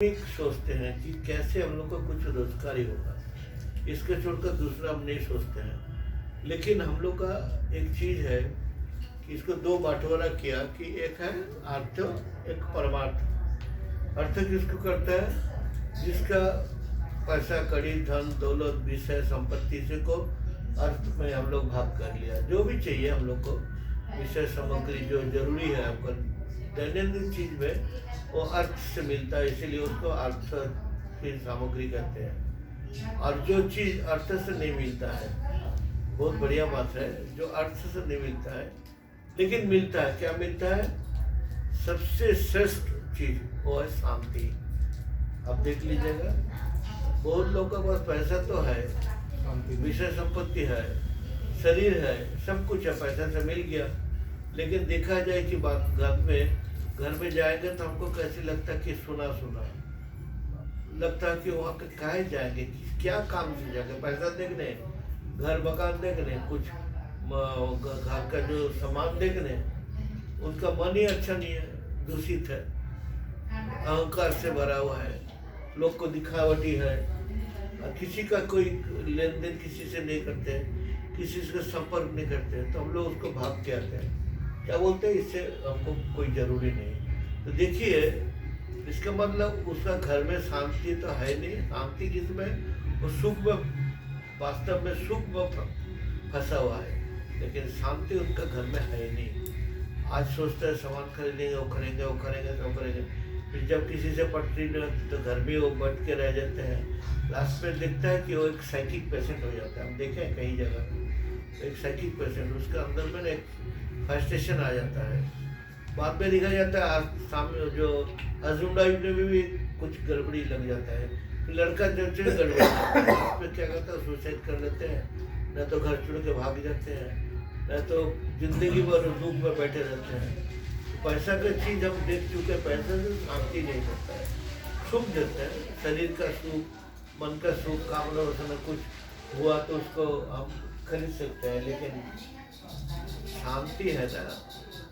एक सोचते हैं कि कैसे हम लोग को कुछ रोजगारी होगा, इसके छोड़कर दूसरा हम नहीं सोचते हैं। लेकिन हम लोग का एक चीज है कि इसको दो बंटवारा किया कि एक है अर्थ, एक परमार्थ। अर्थ किसको करता है? जिसका पैसा कड़ी धन दौलत विषय संपत्ति से को अर्थ में हम लोग भाग कर लिया। जो भी चाहिए हम लोग को विषय सामग्री जो जरूरी है आपका दैनंदिन चीज में वो अर्थ से मिलता है, इसीलिए उसको अर्थ की सामग्री कहते हैं। और जो चीज अर्थ से नहीं मिलता है, बहुत बढ़िया बात है, जो अर्थ से नहीं मिलता है लेकिन मिलता है, क्या मिलता है? सबसे श्रेष्ठ चीज वो है शांति। अब देख लीजिएगा, बहुत लोगों के पास पैसा तो है, विषय संपत्ति है, शरीर है, सब कुछ है, पैसा से मिल गया, लेकिन देखा जाए कि बात घर में जाएंगे तो हमको कैसे लगता है कि सुना सुना लगता है कि वहाँ पे काहे जाएंगे, क्या काम से जाएंगे? पैसा देखने, घर मकान देखने, कुछ घर का जो सामान देखने, उनका मन ही अच्छा नहीं है, दूषित है, अहंकार से भरा हुआ है, लोग को दिखावटी है, किसी का कोई लेन देन किसी से नहीं करते, किसी से संपर्क नहीं करते, तो हम लोग उसको भाग के आते हैं, क्या बोलते हैं, इससे हमको कोई जरूरी नहीं। तो देखिए, इसका मतलब उसका घर में शांति तो है नहीं। शांति जिसमें वो सुख में, वास्तव में सुख में फंसा हुआ है, लेकिन शांति उनका घर में है नहीं। आज सोचते हैं सामान खरीदेंगे, वो करेंगे, वो करेंगे, वो करेंगे, फिर जब किसी से पटरी नहीं होती तो घर में वो बैठ के रह जाते हैं। लास्ट में दिखता है कि वो एक साइकिक पेशेंट हो जाता है। हम देखे हैं कई जगह एक साइकिक पेशेंट, उसका अंदर में एक फ्रस्ट्रेशन आ जाता है, बाद में देखा जाता है सामने जो हस्बैंड वाइफ में भी कुछ गड़बड़ी लग जाता है। लड़का जब से गड़बड़ी उसमें क्या करता है, सुसाइड कर लेते हैं, न तो घर छोड़ के भाग जाते हैं, न तो जिंदगी भर दुख में बैठे रहते हैं। पैसा का चीज हम देख चुके हैं, पैसा से शांति नहीं करता है, सुख देता है, शरीर का सुख, मन का सुख, कामना वासना कुछ हुआ तो उसको हम खरीद सकते हैं, लेकिन शांति है ना,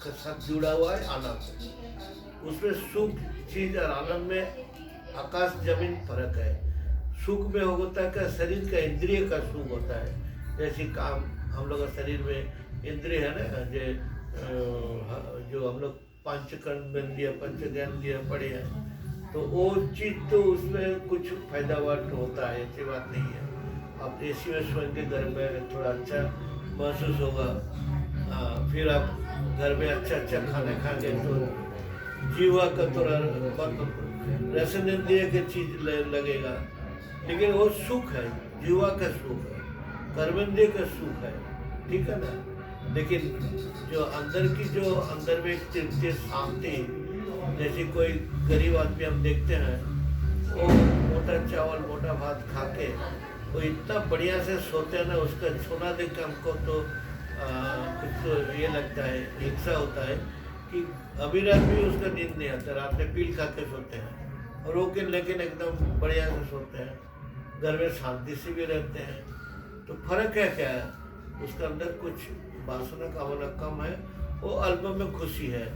का साथ जुड़ा हुआ है आनंद। उसमें सुख चीज और आनंद में आकाश जमीन फर्क है। सुख में होता है क्या, शरीर का इंद्रिय का सुख होता है, जैसे काम हम लोग का शरीर में इंद्रिय है ना, जो हम लोग पंचकर्मेंद्रिय पंच ज्ञानेंद्रिय पढ़े हैं, तो वो चीज तो उसमें कुछ फायदावार होता है, ऐसी बात नहीं है। आप एसी में सोएं के घर में थोड़ा अच्छा महसूस होगा, फिर आप घर में अच्छा अच्छा खाना खाएंगे तो जीवा का थोड़ा रसन इंद्रिय की चीज लगेगा, लेकिन वो सुख है, जीवा का सुख है, कर्मेंद्रिय का सुख है, ठीक है ना। लेकिन जो अंदर की, जो अंदर में एक तृप्ति शांति, जैसे कोई गरीब आदमी हम देखते हैं, वो मोटा चावल मोटा भात खा के वो इतना बढ़िया से सोते हैं ना, उसका सोना देख के हमको तो कुछ तो ये लगता है, हिंसा होता है कि अमीर आदमी उसका नींद नहीं आता, रात में पील खा के सोते हैं, और वो लेकिन एकदम बढ़िया से सोते हैं, घर में शांति से भी रहते हैं। तो फर्क है क्या है, उसका अंदर कुछ वासना कामना कम है, वो अल्प में खुशी है।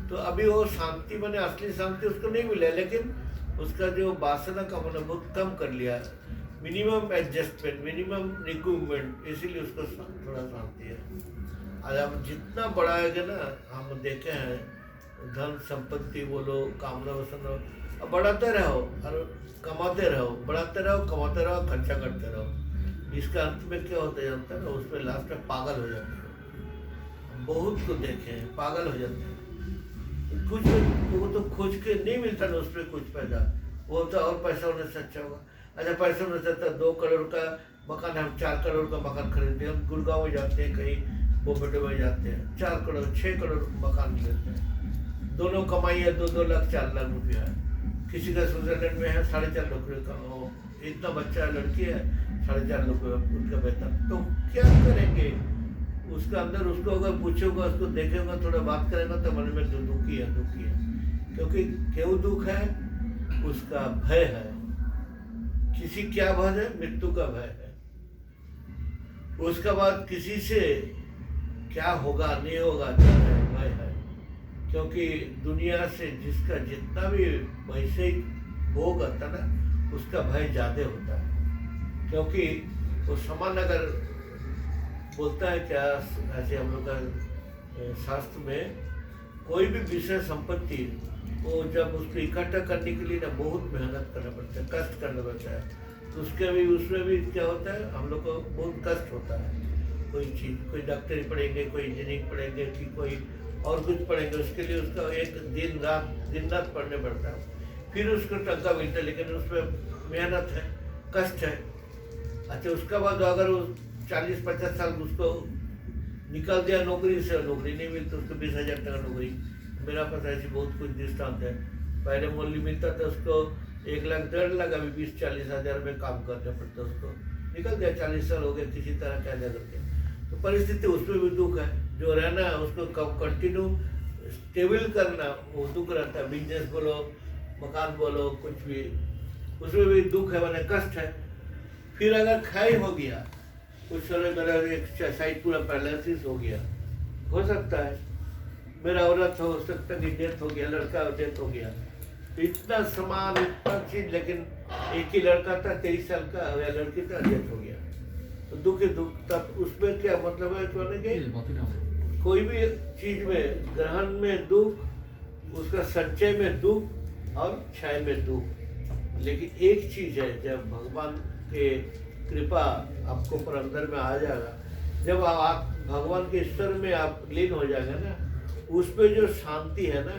तो अभी वो शांति मैंने असली शांति उसको नहीं मिला, लेकिन उसका जो वासना कामना बहुत कम कर लिया है, मिनिमम एडजस्टमेंट, मिनिमम रिक्रूटमेंट, इसीलिए उसको थोड़ा शांति है। आज आप जितना बढ़ाएंगे ना, हम देखे हैं धन संपत्ति बोलो, कामना वासना, अब बढ़ाते रहो और कमाते रहो, बढ़ाते रहो, कमाते रहो, खर्चा करते रहो, इसका अंत में क्या होता है जानता है ना, उसमें लास्ट में पागल हो जाते हैं। बहुत को देखे हैं, पागल हो जाते हैं, कुछ वो तो खोज के नहीं मिलता ना, उस पर कुछ पैदा वो तो और पैसा होने से अच्छा होगा। अच्छा, पैसा होने से अच्छा 2 करोड़ का मकान, हम 4 करोड़ का मकान खरीदते हैं, हम गुड़गांव में जाते हैं, कहीं बोपेटे में जाते हैं, 4 करोड़ 6 करोड़ मकान लेते हैं, दोनों कमाई है 2-2 लाख 4 लाख रुपया है। किसी का स्विट्जरलैंड में है 4.5 लाख रुपये का, वो इतना बच्चा है, लड़की है, 4.5 लाख रुपये उनका वेतन, तो क्या करेंगे उसका अंदर? उसको अगर पूछोगा, उसको देखेगा, थोड़ा बात करेगा तो मन में दुखी है, दुखी है। क्योंकि क्यों दुख है? उसका भय है। किसी क्या भय है? मृत्यु का भय है। उसका बाद किसी से क्या होगा नहीं होगा भय है। क्योंकि दुनिया से जिसका जितना भी वैसे भोग आता है ना, उसका भय ज़्यादा होता है। क्योंकि वो समान अगर बोलता है क्या, ऐसे हम लोग का शास्त्र में कोई भी विषय संपत्ति वो जब उसको इकट्ठा करने के लिए ना बहुत मेहनत करना पड़ता है, कष्ट करना पड़ता है। तो उसमें भी क्या होता है, हम लोग को बहुत कष्ट होता है। कोई चीज़, कोई डॉक्टरी पढ़ेंगे, कोई इंजीनियरिंग पढ़ेंगे, कि कोई और कुछ पढ़ेंगे, उसके लिए उसका एक दिन रात पढ़ने पड़ता है, फिर उसको टंका मिलता है, लेकिन उसमें मेहनत है, कष्ट है। अच्छा, उसके बाद अगर वो 40-50 साल उसको निकाल दिया नौकरी से, नौकरी नहीं मिलती उसको 20,000 टका नौकरी। मेरा पास ऐसी बहुत कुछ दृष्टांत है। पहले मूल्य मिलता था उसको 1 लाख 1.5 लाख, अभी 20-40 हज़ार में काम करना पड़ता उसको। निकल गया, 40 साल हो गए किसी तरह क्या करके। तो परिस्थिति उसमें भी दुख है। जो रहना है उसको कब कंटिन्यू स्टेबल करना, वो दुख रहता है। बिजनेस बोलो, मकान बोलो, कुछ भी, उसमें भी दुख है, मैंने कष्ट है। फिर अगर क्षय हो गया, कुछ समय मेरा एक साइड पूरा पैरालिसिस हो गया, हो सकता है मेरा औरत हो सकता है डेथ हो गया, लड़का डेथ हो गया, इतना समान इतना चीज, लेकिन एक ही लड़का था 23 साल का, या लड़की था, डेथ हो गया। तो दुख ही दुख। तब उसमें क्या मतलब है कि कोई भी चीज में, ग्रहण में दुख, उसका संचय में दुख और क्षय में दुख। लेकिन एक चीज है, जब भगवान के कृपा आपको पर अंदर में आ जाएगा, जब आप भगवान के स्तर में आप लीन हो जाएगा ना, उसमें जो शांति है ना,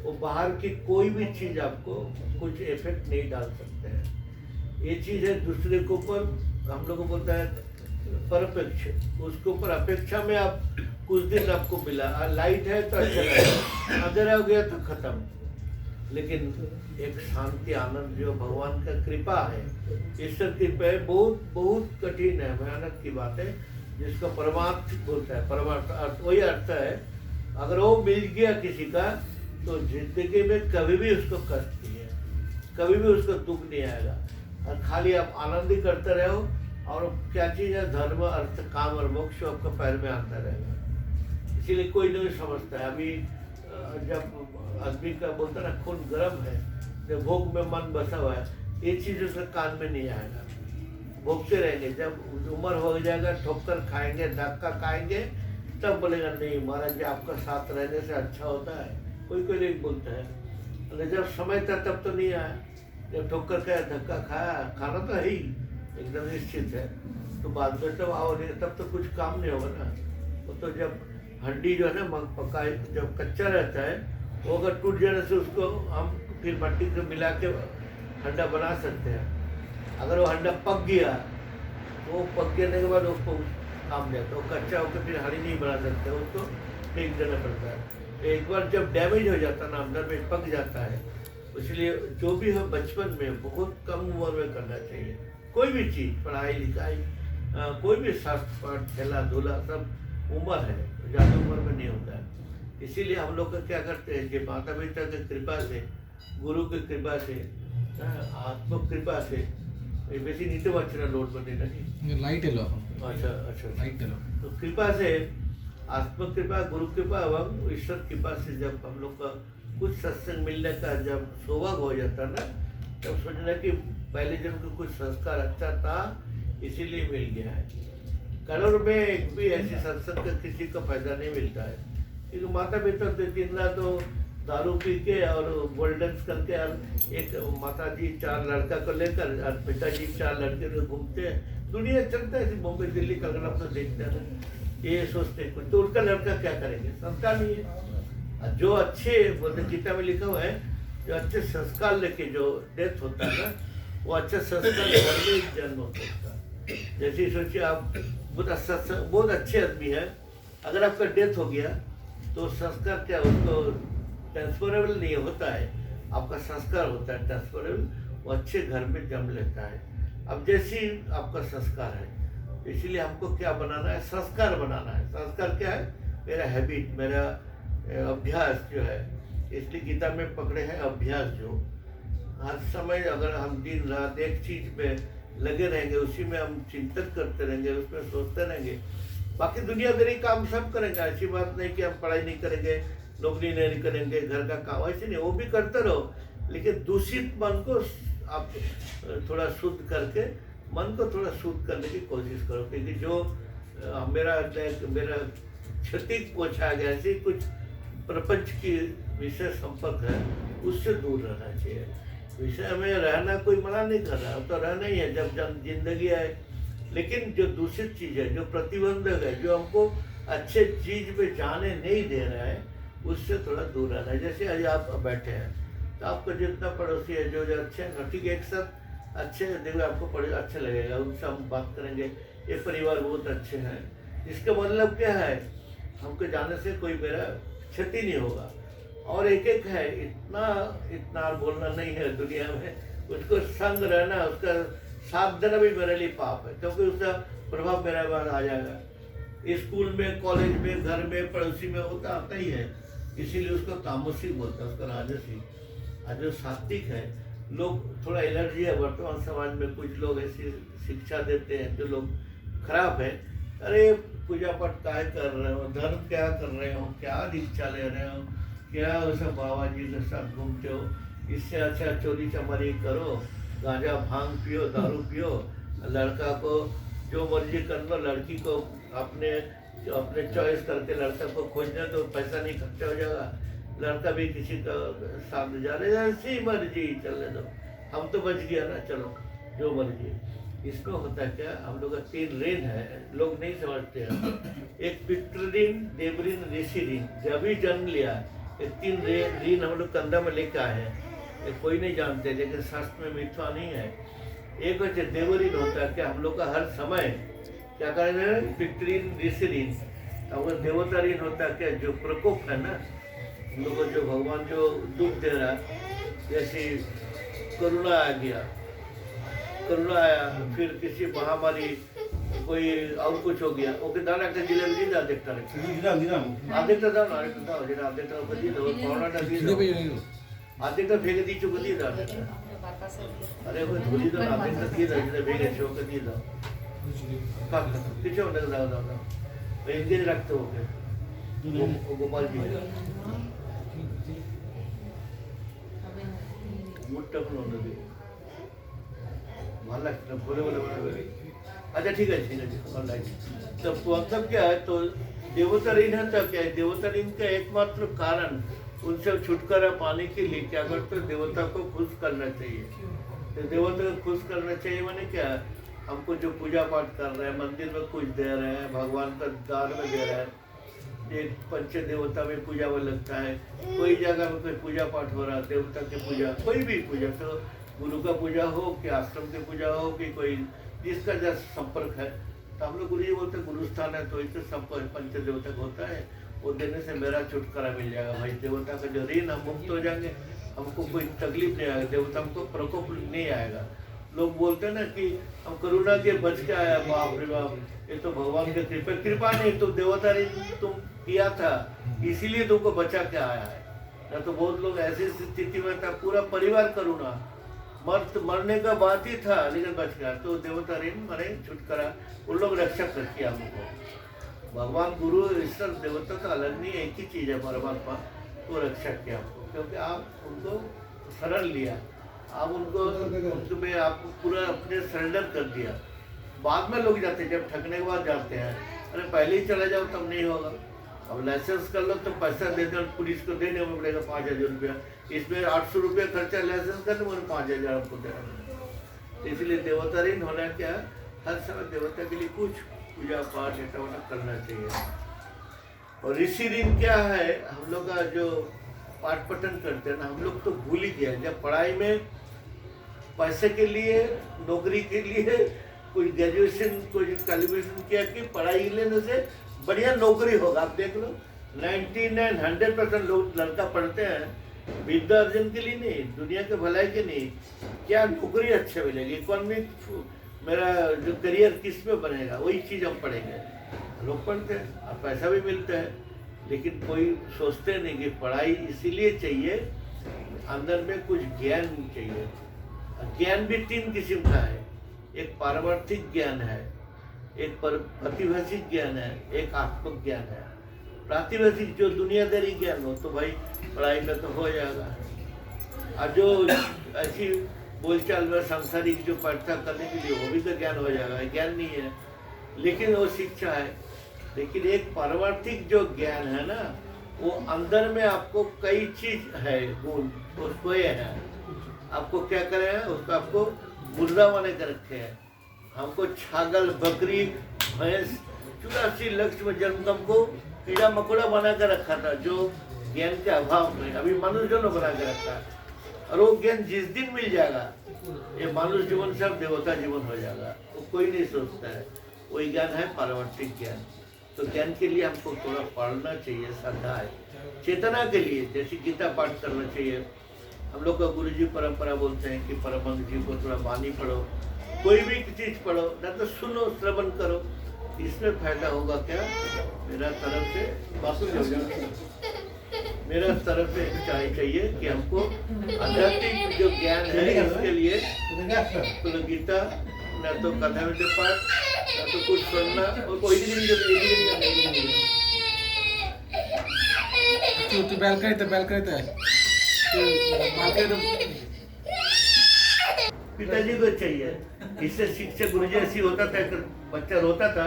वो बाहर की कोई भी चीज़ आपको कुछ इफेक्ट नहीं डाल सकते हैं। ये चीज़ है दूसरे के ऊपर, हम लोग को बोलता है परपेक्ष, उसके ऊपर अपेक्षा में आप कुछ दिन आपको मिला, लाइट है तो अच्छा लगेगा, अंधेरा हो गया तो खत्म। लेकिन एक शांति आनंद जो भगवान का कृपा है, ईश्वर कृपा है, बहुत बहुत कठिन है, भयानक की बात है, जिसको परमार्थ बोलता है। परमार्थ अर्थ वही अर्थ है, अगर वो मिल गया किसी का, तो जिंदगी में कभी भी उसको कष्ट नहीं है, कभी भी उसको दुख नहीं आएगा, और खाली आप आनंद ही करते रहो। और क्या चीज़ है, धर्म, अर्थ, काम और मोक्ष आपका पैर में आता रहेगा। इसीलिए कोई नहीं समझता है। अभी जब आदमी का बोलता ना खून गर्म है, जब भोग में मन बसा हुआ है, ये चीज़ उसके कान में नहीं आएगा। भोगते रहेंगे, जब उम्र हो जाएगा, ठोकर खाएंगे, धक्का खाएंगे, तब बोलेगा नहीं महाराज जी, आपका साथ रहने से अच्छा होता है। कोई कोई नहीं बोलता है, अरे जब समय था तब तो नहीं आया, जब ठोकर खाया, धक्का खाया, खाना तो है ही, एकदम निश्चित है। तो बाद में तब आओ नहीं, तब तो कुछ काम नहीं होगा ना। वो तो जब हड्डी जो है ना पकाए, जब कच्चा रहता है, वो अगर टूट जाने से उसको हम फिर मट्टी से मिला के हंडा बना सकते हैं। अगर वो हंडा पक गया, तो वो पक जाने के बाद उसको काम जाता है। वो कच्चा होकर फिर हंडी नहीं बना सकते, उसको फेंक देना पड़ता है। एक बार जब डैमेज हो जाता है ना, अंदर में पक जाता है। इसलिए जो भी हो बचपन में बहुत कम उम्र में करना चाहिए। कोई भी चीज़, पढ़ाई लिखाई, कोई भी शास्त्र पाठ, खेला धूला, सब उम्र है, ज़्यादा उम्र में नहीं होता है। इसीलिए हम लोग का क्या करते हैं कि माता पिता की कृपा से, गुरु की कृपा से, आत्म कृपा से, बेसी नीचे बच्चा लोड बने नहीं लाइट है लो। अच्छा अच्छा, लाइट है लो। तो कृपा से, आत्म कृपा, गुरु कृपा एवं ईश्वर कृपा से जब हम लोग का कुछ सत्संग मिलने का जब सौभाग्य हो जाता ना, तब सोचना कि पहले जन्म का कुछ संस्कार अच्छा था, इसीलिए मिल गया है। करोड़ में एक भी ऐसी सत्संग का किसी को फायदा नहीं मिलता है, क्योंकि माता पिता तो दिन रात तो दारू पी के और गोल्डन्स करके, और एक माता जी 4 लड़का को लेकर और पिताजी 4 लड़के को घूमते हैं। दुनिया चलता है, मुंबई दिल्ली कलकत्ता तो देखते हैं, ये सोचते हैं कुछ, तो उनका लड़का क्या करेंगे, संस्कार नहीं है। जो अच्छे, बोलते गीता में लिखा हुआ है, जो अच्छे संस्कार लेके जो डेथ होता है ना, वो अच्छे संस्कार वाले जन्म होता है। जैसे ही सोचिए आप बहुत अच्छे आदमी है, अगर आपका डेथ हो गया तो संस्कार क्या, उसको ट्रांसफरेबल नहीं होता है, आपका संस्कार होता है ट्रांसफरेबल, वो अच्छे घर में जन्म लेता है। अब जैसी आपका संस्कार है, इसीलिए हमको क्या बनाना है, संस्कार बनाना है। संस्कार क्या है, मेरा हैबिट, मेरा अभ्यास जो है, इसलिए गीता में पकड़े हैं अभ्यास। जो हर समय अगर हम दिन रात एक चीज में लगे रहेंगे, उसी में हम चिंतन करते रहेंगे, उसमें सोचते रहेंगे, बाकी दुनियादारी काम सब करेंगे। ऐसी बात नहीं कि हम पढ़ाई नहीं करेंगे, नौकरी नहीं करेंगे, घर का काम, ऐसे नहीं, वो भी करते रहो, लेकिन दूषित मन को आप थोड़ा शुद्ध करके मन को थोड़ा शुद्ध करने की कोशिश करो, क्योंकि जो मेरा क्षति पहुंचा गया ऐसे कुछ प्रपंच की विषय संपर्क है उससे दूर रहना चाहिए। विषय में रहना कोई मना नहीं कर रहा, तो रहना ही है जब जिंदगी है। लेकिन जो दूषित चीज़ है, जो प्रतिबंधक है, जो हमको अच्छे चीज पे जाने नहीं दे रहा है, उससे थोड़ा दूर रहना है। जैसे आज आप बैठे हैं तो आपको जितना पड़ोसी है जो अच्छे हैं, ठीक है, एक साथ अच्छे देखो आपको पड़े अच्छा लगेगा, उनसे हम बात करेंगे, ये परिवार बहुत अच्छे हैं, इसका मतलब क्या है, हमको जाने से कोई मेरा क्षति नहीं होगा। और एक एक है, इतना बोलना नहीं है दुनिया में, उसको संग रहना, उसका साथ देना भी मेरे लिए पाप है, क्योंकि उसका प्रभाव मेरे बाद आ जाएगा। स्कूल में, कॉलेज में, घर में, पड़ोसी में होता आता ही है, इसीलिए उसको तामसिक बोलता है, उसका राजसिक। और जो सात्विक है, लोग थोड़ा एलर्जी है वर्तमान समाज में, कुछ लोग ऐसी शिक्षा देते हैं जो लोग खराब है, अरे पूजा पाठ क्या कर रहे हो, धर्म क्या कर रहे हो, क्या दीक्षा ले रहे हो, क्या वैसा बाबा जी के साथ घूमते हो, इससे अच्छा चोरी चमारी करो, गांजा भांग पियो, दारू पियो, लड़का को जो मर्जी कर लो, लड़की को अपने चॉइस करके लड़का को खोजना, तो पैसा नहीं खर्चा हो जाएगा, लड़का भी किसी का साथ जा रहे, ऐसी मर्जी चलने दो, हम तो बच गया ना, चलो जो मर्जी। इसमें होता है क्या, हम लोग का 3 ऋण है, लोग नहीं समझते हैं। एक पितृऋण, देवऋण, ऋषि ऋण, जब भी जन्म लिया ये 3 ऋण हम लोग कंधा में लेकर आए हैं, ये कोई नहीं जानते, लेकिन शास्त्र में मिथ्या नहीं है। एक वजह देवऋण होता है क्या, हम लोग का हर समय क्या कर रहे हैं, पितृऋण, ऋषि ऋण। अगर देवता ऋण होता है क्या, जो प्रकोप है ना, हम लोग को जो भगवान जो दुख दे रहा है, जैसे करुणा आ गया, करुणा आया, फिर किसी महामारी, कोई और कुछ हो गया, ओके दाना के जिले में नहीं देखता रहे, आधेटा दाना, आधेटा को दी दो, कोरोना का दी दो, आधेटा फेंक दी चुक दी दाना, अरे वो धोली दो, आधेटा दी दो, जिले भेगे चुक दी दो, का किसी और लग रहा था, तो इंगे रखते हो गए, वो गोपाल जी, मुट्ठा पर होने दे, माला बोले बोले बोले, अच्छा ठीक है ऑनलाइन। तो मतलब क्या है, तो देवता ऋण है, तो क्या है, देवता ऋण का एकमात्र कारण उनसे छुटकारा पाने के लिए क्या करते हैं, देवता को खुश करना चाहिए। तो देवता को खुश करना चाहिए माने क्या, हमको जो पूजा पाठ कर रहे हैं, मंदिर में कुछ दे रहे हैं, भगवान का दान में दे रहे हैं, एक पंच देवता में पूजा में लगता है, कोई जगह में कोई पूजा पाठ हो रहा है, देवता की पूजा, कोई भी पूजा, तो गुरु का पूजा हो कि आश्रम की पूजा हो कि कोई जिसका जैसा संपर्क है, तो हम लोग गुरु जी बोलते हैं गुरु स्थान है, तो इससे संपर्क पंच देवता का होता है, वो देने से मेरा छुटकारा मिल जाएगा भाई, देवता का जो ऋण हम मुक्त हो जाएंगे, हमको कोई तकलीफ नहीं आएगा, देवता हमको प्रकोप नहीं आएगा। लोग बोलते हैं ना कि हम करुणा के बच के आया, बाप रे बाप, ये तो भगवान की कृपा नहीं, तो देवता ऋण तुम किया था इसीलिए तुमको बचा के आया है, ना तो बहुत लोग ऐसी स्थिति में था, पूरा परिवार करुणा, मरने का बात ही था लेकिन बच गया, तो देवता ऋण मरे छुटकारा, उन लोग रक्षा कर किया हमको। भगवान गुरु ईश्वर देवता तो अलग नहीं, एक ही चीज है परमात्मा, तो रक्षा किया हमको, क्योंकि आप उनको शरण लिया, आप उनको आप पूरा अपने सरेंडर कर दिया। बाद में लोग जाते हैं, जब ठगने के बाद जाते हैं, अरे पहले ही चला जाओ तब नहीं होगा, अब लाइसेंस कर लो तो पैसा दे दो, पुलिस को देने में पड़ेगा 5,000 रुपया, इसमें 800 रुपया खर्चा लाइसेंस करने में 5,000 आपको देना। इसलिए देवता ऋण होना क्या, हर समय देवता के लिए कुछ पूजा पाठ ऐसा वैसा करना चाहिए। और ऋषि ऋण क्या है, हम लोग का जो पाठ पठन करते हैं ना, हम लोग तो भूल ही गया, जब पढ़ाई में पैसे के लिए, नौकरी के लिए कोई ग्रेजुएशन, कोई क्वालिफिकेशन किया कि पढ़ाई लेने से बढ़िया नौकरी होगा। आप देख लो 99-100% लोग लड़का पढ़ते हैं विद्या अर्जन के लिए नहीं, दुनिया के भलाई के नहीं, क्या नौकरी अच्छे मिलेगी, इकोनॉमिक मेरा जो करियर किस में बनेगा, वही चीज़ हम पढ़ेंगे। लोग पढ़ते हैं और पैसा भी मिलता है, लेकिन कोई सोचते नहीं कि पढ़ाई इसीलिए चाहिए, अंदर में कुछ ज्ञान चाहिए। ज्ञान भी 3 किस्म का है, एक पारमार्थिक ज्ञान है, एक प्रतिभाषिक ज्ञान है, एक आत्मक ज्ञान है। प्रातिभाषिक जो दुनियादारी ज्ञान हो तो भाई पढ़ाई में तो हो जाएगा, और जो ऐसी बोलचाल में सांसारिक जो परीक्षा करने के लिए वो भी तो ज्ञान हो जाएगा, ज्ञान नहीं है लेकिन वो शिक्षा है। लेकिन एक पारमार्थिक जो ज्ञान है ना, वो अंदर में आपको कई चीज है, गुण उसको ये है, आपको क्या करे हैं, उसको आपको मुर्दा बने कर रखे हैं। हमको छागल बकरी भैंस 84 लक्ष्य में जन्म हमको कीड़ा मकोड़ा बना कर रखा था, जो ज्ञान के अभाव में अभी मनुष्य ने बना कर रखा है। और वो ज्ञान जिस दिन मिल जाएगा, ये मानुष जीवन से देवता जीवन हो जाएगा, वो कोई नहीं सोचता है। वही ज्ञान है पारमार्थिक ज्ञान। तो ज्ञान के लिए हमको थोड़ा पढ़ना चाहिए, श्रद्धा है चेतना के लिए, जैसे गीता पाठ करना चाहिए। हम लोग का गुरु जी परंपरा बोलते हैं कि परमहंस जी को थोड़ा वाणी पढ़ो, कोई भी चीज पढ़ो, ना तो सुनो श्रवण करो, इसमें फायदा होगा क्या। मेरा तरफ से मेरा तरफ से चाहिए कि हमको आध्यात्मिक जो ज्ञान है इसके लिए तो गीता, ना तो कथा में पाठ, ना तो कुछ सुनना, और कोई भी नहीं। तू बैल करता है पिताजी को चाहिए। इससे शिक्षक गुरु जी ऐसी होता था, बच्चा रोता था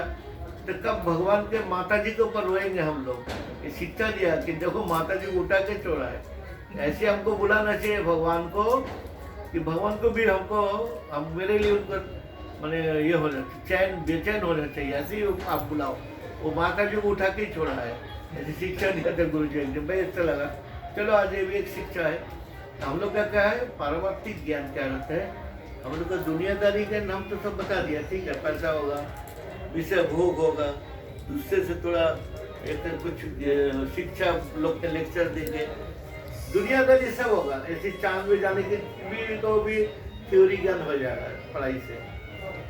तो कब भगवान के माता जी के ऊपर रोएंगे हम लोग। ये शिक्षा दिया कि देखो माता जी को उठा के छोड़ा है। ऐसे हमको बुलाना चाहिए भगवान को, कि भगवान को भी हमको, हम मेरे लिए उनको मैंने ये होना चैन बेचैन होना चाहिए। ऐसे ही आप बुलाओ, वो माता जी को उठा के ही छोड़ा है। ऐसी शिक्षा दिया था गुरु जी ने, भाई अच्छा लगा। चलो आज ये भी एक शिक्षा है। हम लोग का क्या है, पारमार्थिक ज्ञान क्या रहता है। हम लोग का दुनियादारी का नाम तो सब बता दिया, ठीक है, पैसा होगा, विषय भोग होगा, दूसरे से थोड़ा एक कुछ शिक्षा लोग के लेक्चर देंगे, दुनियादारी सब होगा। ऐसे चांद में जाने के भी तो भी थ्योरी ज्ञान हो जाएगा पढ़ाई से।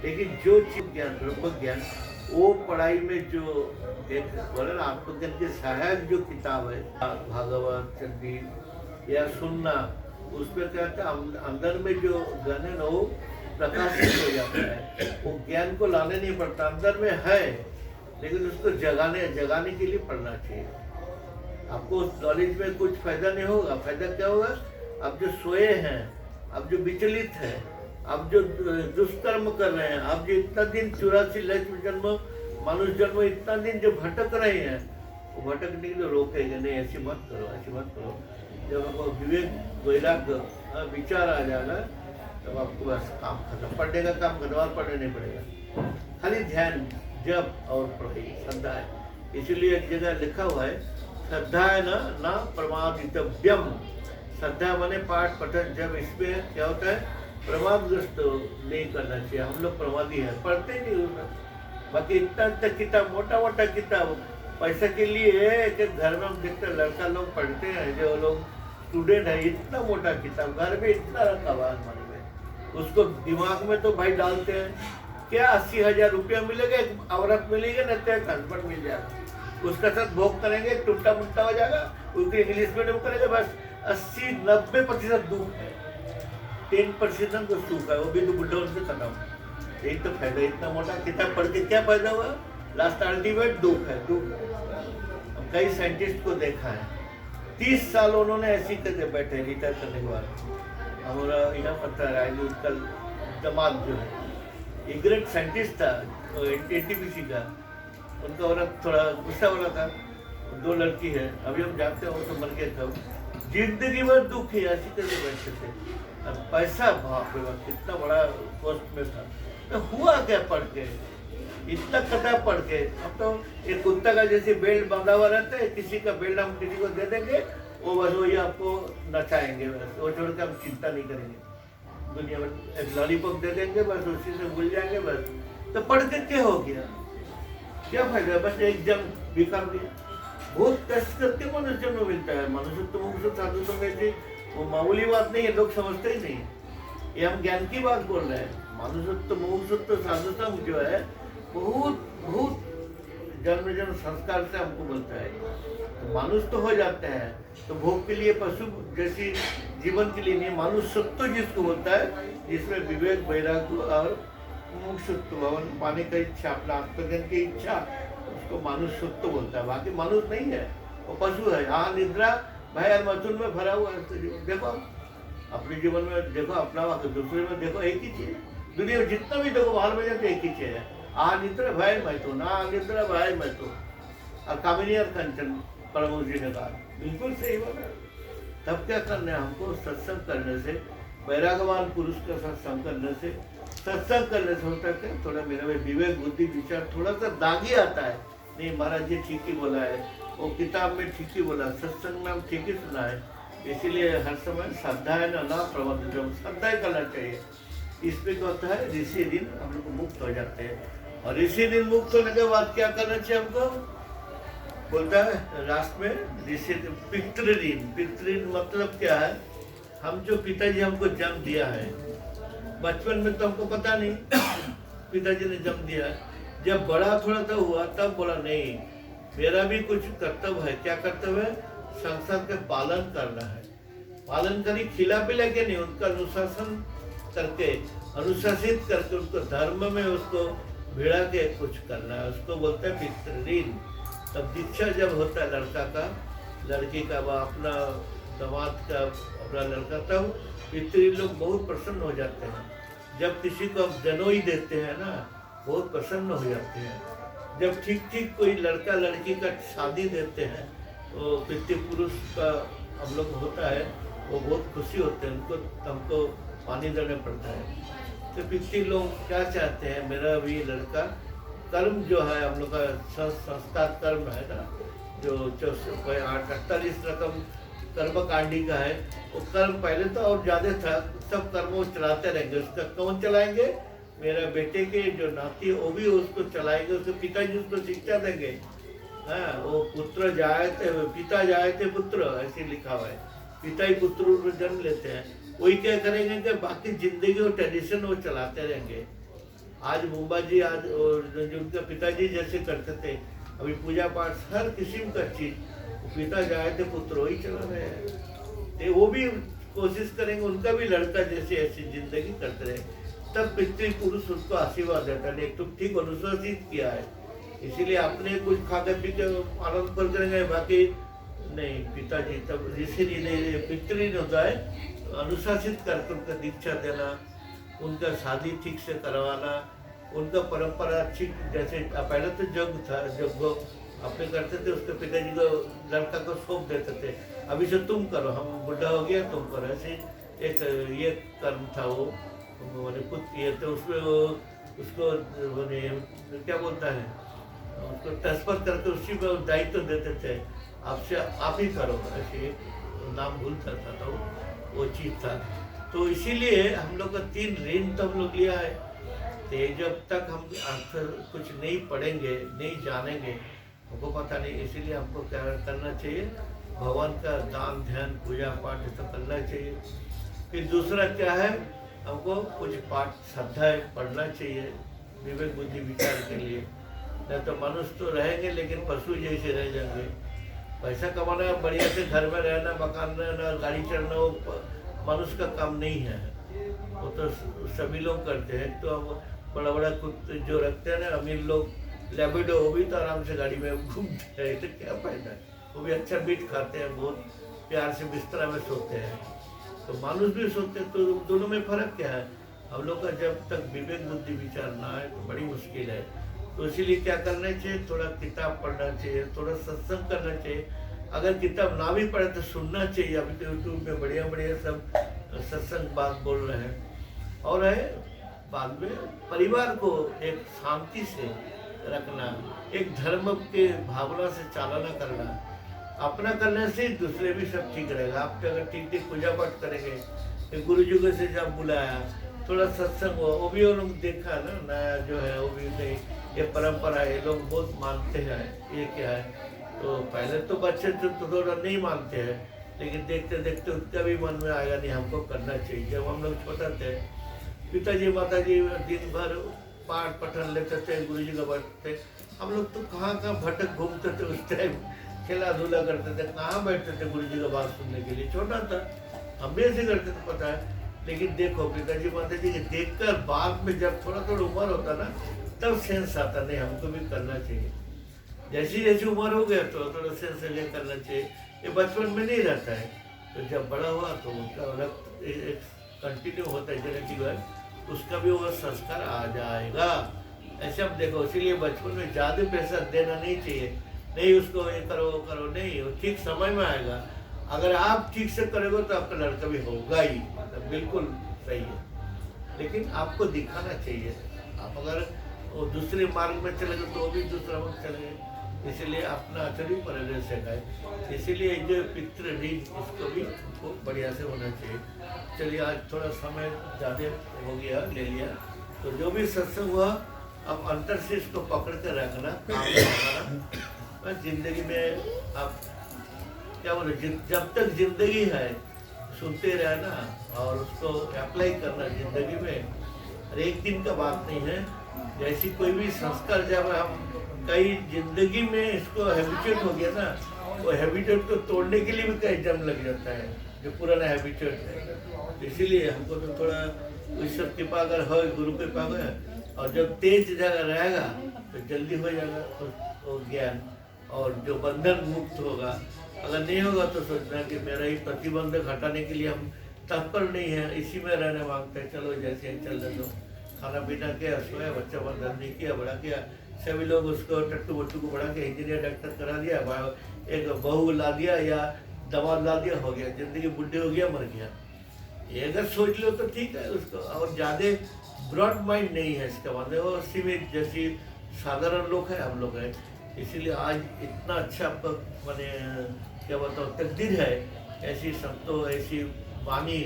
लेकिन जो चीज ज्ञान, ब्रह्म ज्ञान, वो पढ़ाई में जो एक बोले ना आत्मज्ञान के सहायक जो किताब है, भागवत चंडी या सुनना, उसमें क्या होता है, अंदर में जो ज्ञान है ना वो प्रकाशित हो जाता है। वो ज्ञान को लाने नहीं पड़ता, अंदर में है, लेकिन उसको जगाने के लिए पढ़ना चाहिए। आपको उस नॉलेज में कुछ फायदा नहीं होगा। फायदा क्या होगा, आप जो सोए हैं, आप जो विचलित हैं, आप जो दुष्कर्म कर रहे हैं, आप जो इतना दिन 84 लक्ष्य जन्म मनुष्य जन्म इतना दिन जो भटक रहे हैं, वो भटकने के लिए रोकेंगे नहीं, ऐसी मत करो, ऐसी मत करो। जब आपको विवेक वैराग्य विचार आ जाएगा, तब आपको बस काम खत्म, पढ़ने का काम खत्म, और पढ़ने नहीं पड़ेगा। खाली ध्यान, जप और पढ़ाई, श्रद्धा है। इसीलिए एक जगह लिखा हुआ है, श्रद्धा है ना प्रमादितव्यम। श्रद्धा माने पाठ पठन जब, इसमें क्या होता है, प्रमादग्रस्त नहीं करना चाहिए। हम लोग प्रमादी हैं, पढ़ते नहीं होगा। बाकी इतना तक किताब, मोटा मोटा किताब पैसा के लिए कि घर में हम देखते हैं लड़का लोग पढ़ते हैं, जो लोग स्टूडेंट है, इतना मोटा किताब घर में इतना रखा हुआ अलमारी में, उसको दिमाग में तो भाई डालते हैं क्या 80,000 रुपया मिलेगा, एक औरत मिलेगी ना, तो एक हस्बैंड मिल जाएगा, उसका साथ भोग करेंगे, टूटा मुट्टा हो जाएगा, उसको इंग्लिश मीडियम करेंगे, बस 80-90% दुख है, 10% तो सुख है, वो भी तो बुढ़ा उनसे खत्म। यही तो फायदा, इतना मोटा किताब पढ़ के क्या फायदा हुआ, लास्ट अल्टीमेट दुख है, दुख। हम कई साइंटिस्ट को देखा है, 30 साल उन्होंने ऐसी करके बैठे रिटायर करने के बाद। हमारा यहाँ पता है उत्कल दमाद जो है, एक ग्रेट साइंटिस्ट था एनटीपीसी का, उनका औरत थोड़ा गुस्सा वाला था, 2 लड़की है, अभी हम जानते हैं वो तो मर गए था, जिंदगी भर दुख है, ऐसी करके बैठे थे। और पैसा बाप रे बाप कितना बड़ा पोस्ट में था, तो हुआ क्या पढ़ के, इतना किताब पढ़ के। अब तो एक कुत्ता का जैसे बेल्ट बांधा हुआ रहता है, किसी का बेल्ट हम किसी को दे देंगे, वो बस वही आपको नचाएंगे, बस वो छोड़ के हम चिंता नहीं करेंगे, दुनिया में एक लॉलीपॉप दे देंगे, बस उसी से भूल जाएंगे बस। तो पढ़ के क्या हो गया, क्या फायदा, बस एग्जाम बिखर गया। बहुत कष्ट करके मनुष्य जन्म मिलता है। मनुष्य तो मुझसे साधु संग वो मामूली बात नहीं है, लोग समझते ही नहीं। ये हम ज्ञान की बात बोल रहे हैं। मनुष्यत्व मुमुक्षुत्व साधुत्व जो है बहुत बहुत जन्म जन्म संस्कार से हमको बोलता है। तो मानुष तो हो जाते हैं, तो भोग के लिए पशु जैसी जीवन के लिए नहीं, मनुष्यत्व जिसको बोलता है, जिसमें विवेक वैराग्य और मुमुक्षुत्व भवन पाने का इच्छा, अपना आत्मज्ञान की इच्छा, उसको मनुष्यत्व बोलता है। बाकी मनुष्य नहीं है, वो पशु है। हाँ, निद्रा भय और मथुन में भरा हुआ है। देखो अपने जीवन में देखो, अपना दूसरे में देखो, एक ही चीज। दुनिया में जितना भी देखो बाहर में जाते एक ही चीज है, आ निद्रा भाई मैं तो, ना निद्रा भाई मैं तो। और कामिनी और कंचन प्रभु जी ने कहा, बिल्कुल सही बोला। तब क्या करना है हमको? सत्संग करने से, वैरागवान पुरुष का सत्संग करने से, सत्संग करने से होता है थोड़ा मेरा में विवेक बुद्धि विचार थोड़ा सा दागी आता है। नहीं महाराज जी ठीक ही बोला है, वो किताब में ठीक ही बोला, सत्संग में हम ठीक ही सुना है। इसीलिए हर समय श्रद्धा है ना प्रबंध, जो श्रद्धा ही करना चाहिए। इसमें क्या होता है, ऋषि दिन हम लोग मुक्त हो जाते हैं। और ऋषि दिन मुक्त होने के बाद क्या करना चाहिए हमको? बोलता है राष्ट्र में ऋषि पितृऋण। पितृऋण मतलब क्या है? हम जो पिताजी हमको जन्म दिया है, बचपन में तो हमको पता नहीं पिताजी ने जन्म दिया है। जब बड़ा थोड़ा सा हुआ तब बोला नहीं, मेरा भी कुछ कर्तव्य है। क्या कर्तव्य है? संसार के पालन करना है। पालन करी, खिला पिला के नहीं, उनका अनुशासन करके, अनुशासित करके, उनको धर्म में उसको भिड़ा के कुछ करना है। उसको बोलते हैं पितृऋण। तब दीक्षा जब होता है लड़का का, लड़की का, अपना दामाद का, अपना लड़का, तब पितृ लोग बहुत प्रसन्न हो जाते हैं। जब किसी को हम जनोई देते हैं ना, बहुत प्रसन्न हो जाते हैं। जब ठीक ठीक कोई लड़का लड़की का शादी देते हैं तो पितृ पुरुष का हम लोग होता है, वो बहुत खुशी होते हैं। उनको हमको पानी देना पड़ता है। तो पितृ लोग क्या चाहते हैं, मेरा भी लड़का, कर्म जो है हम लोग का संस्कार कर्म है ना, जो 48 रकम कर्म कांडी का है, वो कर्म पहले तो और ज्यादा था, सब कर्म वो चलाते रहेंगे। उसका कौन चलाएंगे? मेरा बेटे के जो नाती है वो भी उसको चलाएंगे, उसके पिताजी उसको शिक्षा देंगे। हाँ, वो पुत्र जाए थे, पिता जाए थे पुत्र, ऐसे लिखा हुआ है। पिता ही पुत्र में जन्म लेते हैं, वही क्या करेंगे कि बाकी जिंदगी और ट्रेडिशन वो चलाते रहेंगे। आज मुंबा जी, आज जो उनके पिताजी जैसे करते थे, अभी पूजा पाठ हर किस्म का चीज पिता जाए थे पुत्र वही चला रहे हैं। तो वो भी कोशिश करेंगे उनका भी लड़का जैसे ऐसी जिंदगी करते रहे। तब पितृ पुरुष उसको आशीर्वाद देता है, एक तो ठीक अनुशासित किया है, इसीलिए अपने कुछ खा कर पी के आनंद कर करेंगे, बाकी नहीं। पिताजी तब ऋषि पितृ होता है, अनुशासित करके उनका दीक्षा देना, उनका शादी ठीक से करवाना, उनका परंपरा ठीक, जैसे पहले तो जग था, जग अपने करते थे, उसके पिताजी को लड़का को सौंप देते थे, अभी से तुम करो, हम बुढ़ा हो गया तुम करो। ऐसे एक ये कर्म था वो, मैंने पुत्र ये तो उसमें उसको मैंने क्या बोलता है, उसको ट्रांसफर करके उसी पर दायित्व देते थे, आपसे आप ही करो, ऐसे नाम भूलता था तो वो चीज़ था। तो इसीलिए हम लोग का 3 ऋण तो हम लोग लिया है। तो जब तक हम अर्थ कुछ नहीं पढ़ेंगे, नहीं जानेंगे, हमको पता नहीं। इसीलिए हमको क्या करना चाहिए? भगवान का दान ध्यान पूजा पाठ ये सब करना चाहिए। फिर दूसरा क्या है, हमको कुछ पाठ श्रद्धा पढ़ना चाहिए विवेक बुद्धि विचार के लिए। नहीं तो मनुष्य तो रहेंगे लेकिन पशु जैसे रह जाएंगे। पैसा कमाना, बढ़िया से घर में रहना, मकान रहना, गाड़ी चढ़ना, वो मनुष्य का काम नहीं है। वो तो सभी लोग करते हैं। तो अब बड़ा बड़ा कुत्ते जो रखते हैं ना अमीर लोग, लैब्राडोर, वो भी तो आराम से गाड़ी में घूमते हैं, तो क्या फायदा है? वो भी अच्छा मीट खाते हैं, बहुत प्यार से बिस्तरा में सोते हैं, तो मानुष भी सोते हैं। तो दोनों में फर्क क्या है? हम लोग का जब तक विवेक बुद्धि विचार ना आए तो बड़ी मुश्किल है। तो इसीलिए क्या करना चाहिए? थोड़ा किताब पढ़ना चाहिए, थोड़ा सत्संग करना चाहिए। अगर किताब ना भी पढ़े तो सुनना चाहिए। अभी तो यूट्यूब में बढ़िया बढ़िया सब सत्संग बात बोल रहे हैं। और है बाद में परिवार को एक शांति से रखना, एक धर्म के भावना से चालना करना, अपना करने से दूसरे भी सब ठीक रहेगा। आप अगर ठीक ठीक पूजा पाठ करेंगे, गुरु जी को से जब बुलाया, थोड़ा सत्संग हो, वो भी लोग देखा ना, नया जो है वो भी नहीं, ये परंपरा है, लोग बहुत मानते हैं, ये क्या है। तो पहले तो बच्चे तो थोड़ा नहीं मानते हैं, लेकिन देखते देखते उनका भी मन में आएगा नहीं हमको करना चाहिए। जब हम लोग छोटा थे, पिताजी माताजी दिन भर पाठ पठन लेते थे, गुरु जी का बैठते, हम लोग तो कहाँ कहाँ भटक घूमते थे। उस टाइम खेला धूला करते थे, कहाँ बैठते थे गुरु जी का बात सुनने के लिए। छोटा था, हम भी ऐसे करते थे, पता है। लेकिन देखो पिताजी माताजी के देखकर बाद में जब थोड़ा थोड़ा उम्र होता ना, तब सेंस आता, नहीं हमको भी करना चाहिए। जैसी जैसी उम्र हो गया तो थोड़ा सेंस ये करना चाहिए। ये बचपन में नहीं रहता है, तो जब बड़ा हुआ तो उनका रक्त कंटिन्यू होता है जेनेटिक है, उसका भी वो संस्कार आ जाएगा। ऐसे हम देखो, इसीलिए बचपन में ज़्यादा पैसा देना नहीं चाहिए, नहीं उसको ये करो वो करो, नहीं, वो ठीक समय में आएगा। अगर आप ठीक से करोगे तो आपका लड़का भी होगा ही, मतलब बिल्कुल सही है। लेकिन आपको दिखाना चाहिए, आप अगर वो दूसरे मार्ग में चले गए तो वो भी दूसरा मार्ग चले, इसीलिए अपना आचरण परिवेश है। इसीलिए जो पितृ ऋण इसको भी खूब बढ़िया से होना चाहिए। चलिए आज थोड़ा समय ज़्यादा हो गया, ले लिया, तो जो भी सत्संग हुआ अब अंतर से इसको पकड़ कर रखना काम हमारा। बस जिंदगी में आप क्या बोले, जब तक जिंदगी है सुनते रहना और उसको अप्लाई करना जिंदगी में। और एक दिन का बात नहीं है, जैसी कोई भी संस्कार जब हम कई जिंदगी में इसको हैबिचुएट हो गया ना, वो हैबिचुएट को तोड़ने के लिए भी कई जम लग जाता है जो पुराना हैबिचुएट है। इसीलिए हमको तो थोड़ा ईश्वर कृपा अगर हो, गुरु कृपा हो, और जब तेज जगह रहेगा तो जल्दी हो जाएगा वो ज्ञान, और जो बंधन मुक्त होगा। अगर नहीं होगा तो सोचना कि मेरा ही प्रतिबंधक हटाने के लिए हम तत्पर नहीं है, इसी में रहने मांगते हैं, चलो जैसे चल रहे दो, खाना पीना किया, सोया, बच्चा बंधन नहीं किया, बड़ा किया, सभी लोग उसको टट्टू बट्टू को बढ़ा के इंजीनियर डॉक्टर करा दिया, एक बहू ला दिया या दमाद ला दिया, हो गया, जिंदगी बुढ़े हो गया, मर गया। ये अगर सोच लो तो ठीक है उसको, और ज़्यादा ब्रॉड माइंड नहीं है इसका, मतलब वो सीमित जैसी साधारण लोग हैं हम लोग हैं। इसीलिए आज इतना अच्छा मैंने क्या बताओ तकदीर है, ऐसी संतों, ऐसी वाणी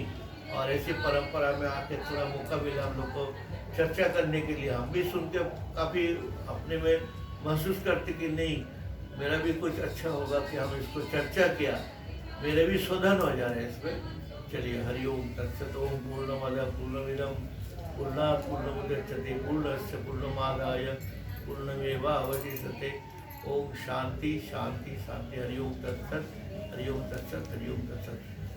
और ऐसी परंपरा में आके थोड़ा मौका मिला हम लोग को चर्चा करने के लिए। हम भी सुन के काफ़ी अपने में महसूस करते कि नहीं, मेरा भी कुछ अच्छा होगा कि हम इसको चर्चा किया, मेरे भी शोधन हो जा रहे हैं इसमें। चलिए, हरिओम तत्सत। ओम पूर्णमद पूर्णमिदं पूर्णात् पूर्णमुदच्यते पूर्णस्य पूर्णमादाय पूर्णमेवावशिष्यते। ओम शांति शांति शांति। हरिओम तत्सत, हरिओम तत्सत, हरिओम तत्सत।